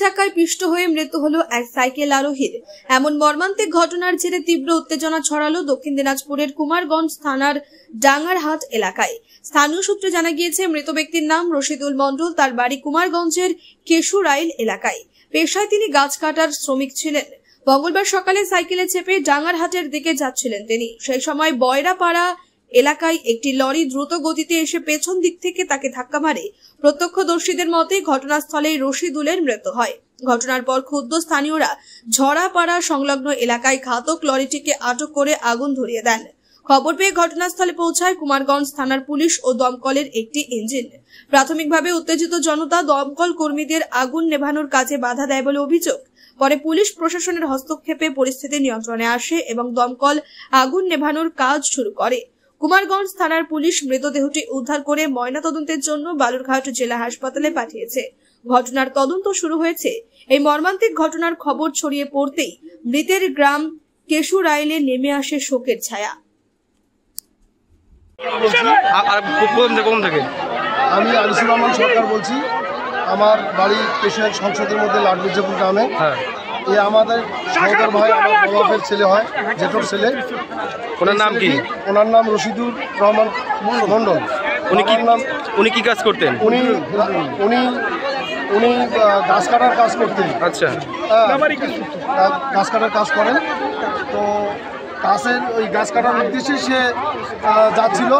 চাকায় পিষ্ট হয়ে মৃত্যু হলো এক সাইকেল আরোহীর। এমন মর্মান্তিক ঘটনার জেরে তীব্র উত্তেজনা ছড়ালো দক্ষিণ দিনাজপুরের কুমারগঞ্জ থানার ডাঙ্গারহাট এলাকায়। স্থানীয় সূত্রে জানা গিয়েছে, মৃত ব্যক্তির নাম রশিদুল মণ্ডল। তার বাড়ি কুমারগঞ্জের কেশুরাইল এলাকায়। পেশায় তিনি গাছ কাটার শ্রমিক ছিলেন। মঙ্গলবার সকালে সাইকেলে চেপে ডাঙ্গারহাটের দিকে যাচ্ছিলেন তিনি। সেই সময় বয়রাপাড়া এলাকায় একটি লরি দ্রুত গতিতে এসে পেছন দিক থেকে তাকে ধাক্কা মারে। প্রত্যক্ষদর্শীদের মতে ঘটনাস্থলে রশিদুলের মৃত্যু হয়। ঘটনার পর ক্ষুব্ধ স্থানীয়রা ঝড়াপাড়া সংলগ্ন এলাকায় ঘাতক লরিটিকে আটক করে আগুন ধরিয়ে দেন। খবর পেয়ে ঘটনাস্থলে পৌঁছায় কুমারগঞ্জ থানার পুলিশ ও দমকলের একটি ইঞ্জিন। প্রাথমিকভাবে উত্তেজিত জনতা দমকল কর্মীদের আগুন নেভানোর কাজে বাধা দেয় বলে অভিযোগ। পরে পুলিশ প্রশাসনের হস্তক্ষেপে পরিস্থিতি নিয়ন্ত্রণে আসে এবং দমকল আগুন নেভানোর কাজ শুরু করে। কুমারগঞ্জ থানার পুলিশ মৃতদেহটি উদ্ধার করে ময়নাতদন্তের জন্য বালুরঘাট জেলা হাসপাতালে পাঠিয়েছে। ঘটনার তদন্ত শুরু হয়েছে। এই মর্মান্তিক ঘটনার খবর ছড়িয়ে পড়তেই মৃতের গ্রাম কেশুরাইলে নেমে আসে শোকের ছায়া। আমি আনিসুর রহমান সরকার বলছি। আমার বাড়ি কেশুরাইল সংসদের মধ্যে লাটমির্জাপুর গ্রামে। এ আমাদের সহোদর ভাই, আমার বাবার ছেলে হয়, জেঠোর ছেলে। ওনার নাম কি? ওনার নাম রশিদুর রহমান মণ্ডল। উনি কি কাজ করতেন? উনি গাছ কাটার কাজ করতেন। আচ্ছা, গাছ কাটার কাজ করেন। তো গাছের ওই গাছ কাটার উদ্দেশ্যে সে যাচ্ছিল।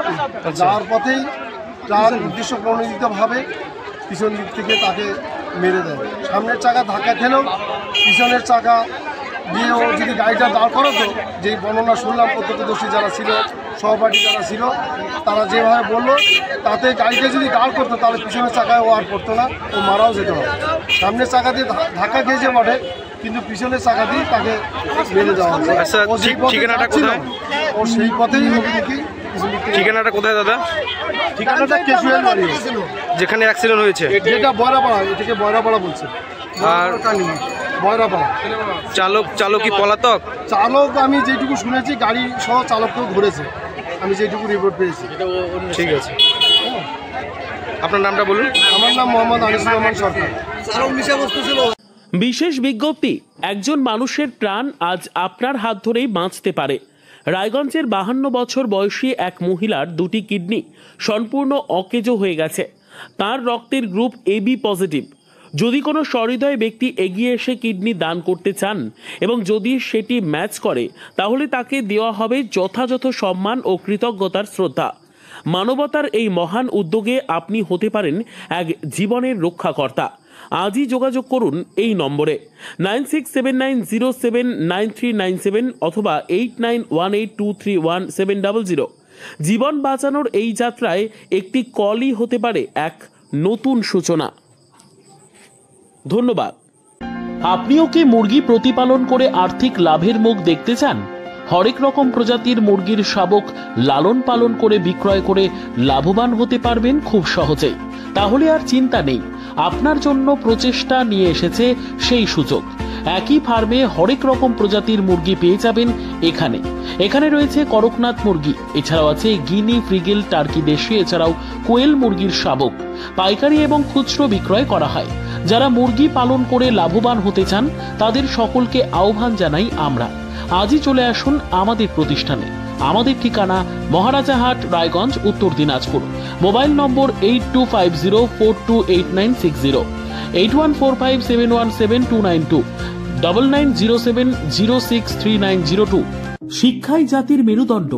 যাওয়ার পথেই তার উদ্দেশ্য প্রণোদিতভাবে পিছন দিক থেকে তাকে মেরে দেয়। সামনের চাকা ধাক্কা খেলেও পিছনের চাকা দিয়ে ও যদি গাড়িটা দাঁড় করাতো, যেই বর্ণনা শুনলাম প্রত্যক্ষদর্শী যারা ছিল, সহপাঠী যারা ছিল, তারা যেভাবে বললো, তাতে গাড়িটা যদি দাঁড় করতো তাহলে পিছনের চাকায় ও আর পড়তো না, ও মারাও যেতে হবে। সামনের চাকা দিয়ে ধাক্কা খেয়েছে বটে, কিন্তু পিছনের চাকা দিয়ে তাকে মেরে দেওয়া হয়েছে। ও সেই পথেই অভিমুখী। ঠিকানাটা কোথায় দাদা? ঠিকানাটা কেশুরাইল বাড়ি, যেখানে অ্যাক্সিডেন্ট হয়েছে। যেটা বয়রাপাড়া, এটাকে বয়রাপাড়া বলছে। আর বয়রাপাড়া চালক কি পলাতক? চালক আমি যেটুকু শুনেছি, গাড়ি সহ চালককেও ধরেছে, আমি যেটুকু রিপোর্ট পেয়েছি। ঠিক আছে, আপনার নামটা বলুন। আমার নাম মোহাম্মদ আনিসুর রহমান সরকার। বিশেষ বিজ্ঞপ্তি, একজন মানুষের প্রাণ আজ আপনার হাত ধরেই বাঁচতে পারে। রায়গঞ্জের 52 বছর বয়সী এক মহিলার দুটি কিডনি সম্পূর্ণ অকেজো হয়ে গেছে। তার রক্তের গ্রুপ AB পজিটিভ। যদি কোনো সহৃদয় ব্যক্তি এগিয়ে এসে কিডনি দান করতে চান এবং যদি সেটি ম্যাচ করে, তাহলে তাকে দেওয়া হবে যথাযথ সম্মান ও কৃতজ্ঞতার শ্রদ্ধা। মানবতার এই মহান উদ্যোগে আপনি হতে পারেন এক জীবনের রক্ষাকর্তা। আজই যোগাযোগ করুন এই নম্বরে 9679079397 অথবা 8918231700। জীবন বাঁচানোর এই যাত্রায় একটি কলই হতে পারে এক নতুন সূচনা। ধন্যবাদ। আপনিও কি মুরগি প্রতিপালন করে আর্থিক লাভের মুখ দেখতে চান? হরেক রকম প্রজাতির মুরগির শাবক লালন পালন করে বিক্রয় করে লাভবান হতে পারবেন খুব সহজেই। তাহলে আর চিন্তা নেই, আপনার জন্য প্রচেষ্টা নিয়ে এসেছে সেই সুযোগ। একই ফার্মে হরেক রকম প্রজাতির মুরগি পেয়ে যাবেন এখানে রয়েছে করকনাথ মুরগি, এছাড়াও আছে গিনি, ফ্রিগেল, টার্কি দেশি, এছাড়াও কোয়েল মুরগির শাবক। পাইকারি এবং খুচরো বিক্রয় করা হয়। যারা মুরগি পালন করে লাভবান হতে চান তাদের সকলকে আহ্বান জানাই আমরা। আজই চলে আসুন আমাদের প্রতিষ্ঠানে। আমাদের ঠিকানা মহারাজাহাট, রায়গঞ্জ, উত্তর দিনাজপুর। মোবাইল নম্বর 8250428960, 8145717292, 9907063902। শিক্ষাই জাতির মেরুদণ্ড।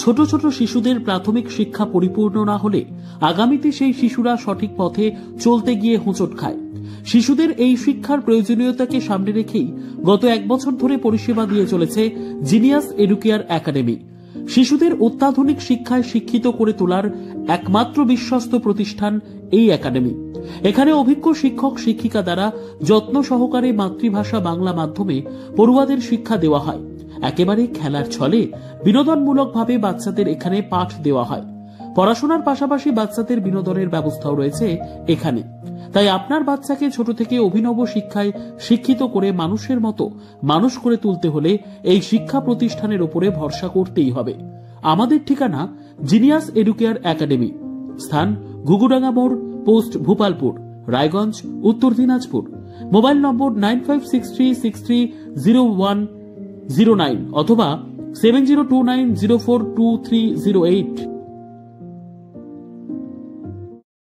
ছোট ছোট শিশুদের প্রাথমিক শিক্ষা পরিপূর্ণ না হলে আগামীতে সেই শিশুরা সঠিক পথে চলতে গিয়ে হোঁচট খায়। শিশুদের এই শিক্ষার প্রয়োজনীয়তাকে সামনে রেখেই গত 1 বছর ধরে পরিষেবা দিয়ে চলেছে জিনিয়াস এডুকেয়ার একাডেমি। শিশুদের অত্যাধুনিক শিক্ষায় শিক্ষিত করে তোলার একমাত্র বিশ্বস্ত প্রতিষ্ঠান এই একাডেমি। এখানে অভিজ্ঞ শিক্ষক শিক্ষিকা দ্বারা যত্ন সহকারে মাতৃভাষা বাংলা মাধ্যমে পড়ুয়াদের শিক্ষা দেওয়া হয়। একেবারে খেলার ছলে বিনোদনমূলকভাবে বাচ্চাদের এখানে পাঠ দেওয়া হয়। পড়াশোনার পাশাপাশি বাচ্চাদের বিনোদনের ব্যবস্থাও রয়েছে এখানে। তাই আপনার বাচ্চাকে ছোট থেকে অভিনব শিক্ষায় শিক্ষিত করে মানুষের মতো মানুষ করে তুলতে হলে এই শিক্ষা প্রতিষ্ঠানের উপরে ভরসা করতেই হবে। আমাদের ঠিকানা জিনিয়াস এডুকেয়ার একাডেমি, স্থান ঘুঘুডাঙ্গা মোড়, পোস্ট ভূপালপুর, রায়গঞ্জ, উত্তর দিনাজপুর। মোবাইল নম্বর 9563630109 অথবা 7029042308।